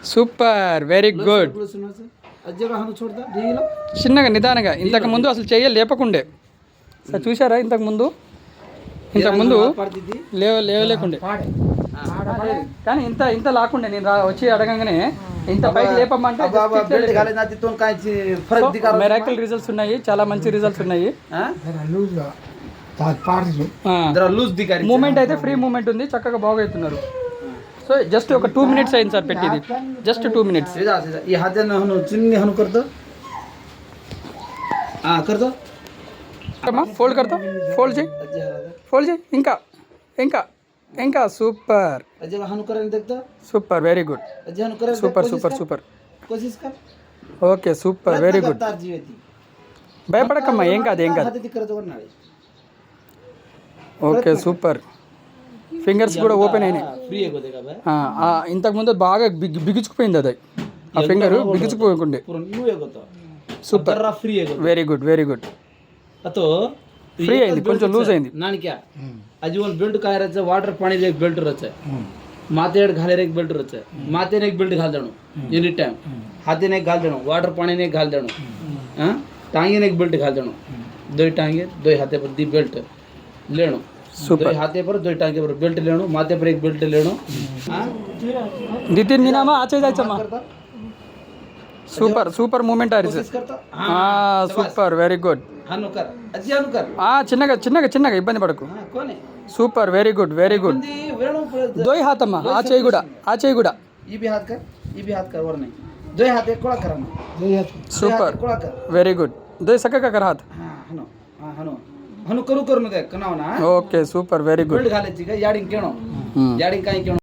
Super, very good. చిన్నగా నిదానంగా, ఇంతకు ముందు అసలు చెయ్యి లేపకుండే సార్, చూసారా? ఇంతకు ముందు లేవలేకుండే, కానీ ఇంత ఇంత లాకుండే. నేను వచ్చి అడగంగానే ఇంత పైకి లేపమంటే మెరాకిల్ రిజల్ట్స్ ఉన్నాయి, చాలా మంచి రిజల్ట్స్ ఉన్నాయి. మూమెంట్ అయితే ఫ్రీ మూమెంట్ ఉంది, చక్కగా బాగా అవుతున్నారు. సో జస్ట్ ఒక 2 minutes అయింది సార్ పెట్టింది, జస్ట్ 2 minutes. ఫోల్డ్ కర్తా, ఫోల్డ్ చేయి ఇంకా ఇంకా ఇంకా. Super super, very good. Super super super, okay super, very good. భయపడకమ్మా, ఏం కాదు ఏం కాదు. Okay super. ఫింగర్స్ కూడా ఓపెన్ అయినాయి. ఇంతకుముందు బాగా బిగుచుకుపోయింది అది, ఆ ఫింగర్ బిగుచుకుపోకుండే. Super, very good very good. Free आइंदी, కొంచెం లూజ్ అయింది. नानी क्या अजीवन बेल्ट काय रहছে वाटर पानी रे एक बेल्ट रहছে माथे एड घाले रे एक बेल्ट रहছে माथे ने एक बेल्ट घाल देणो एनी टाइम हाथे ने घाल देणो वाटर पानी ने घाल देणो हां टांगे ने एक बेल्ट घाल देणो दो टांगे दो हाथे पर दी बेल्ट लेणो दो हाथे पर दो टांगे पर बेल्ट लेणो माथे पर एक बेल्ट लेणो हां 2-3 महिनामा आचे जायचं मा. సూపర్ సూపర్ మూమెంట్ ఆ రిజల్ట్. Super, very good. చిన్నగా చిన్నగా చిన్నగా, ఇబ్బంది పడకు. Super, very good very good. దోయ్ హాత్ అమ్మా, ఆ చేయి కూడా, ఆ చేయి కూడా. Super, very good. దోయ్ సక్కగా కర్ హాత్. Okay super, very good.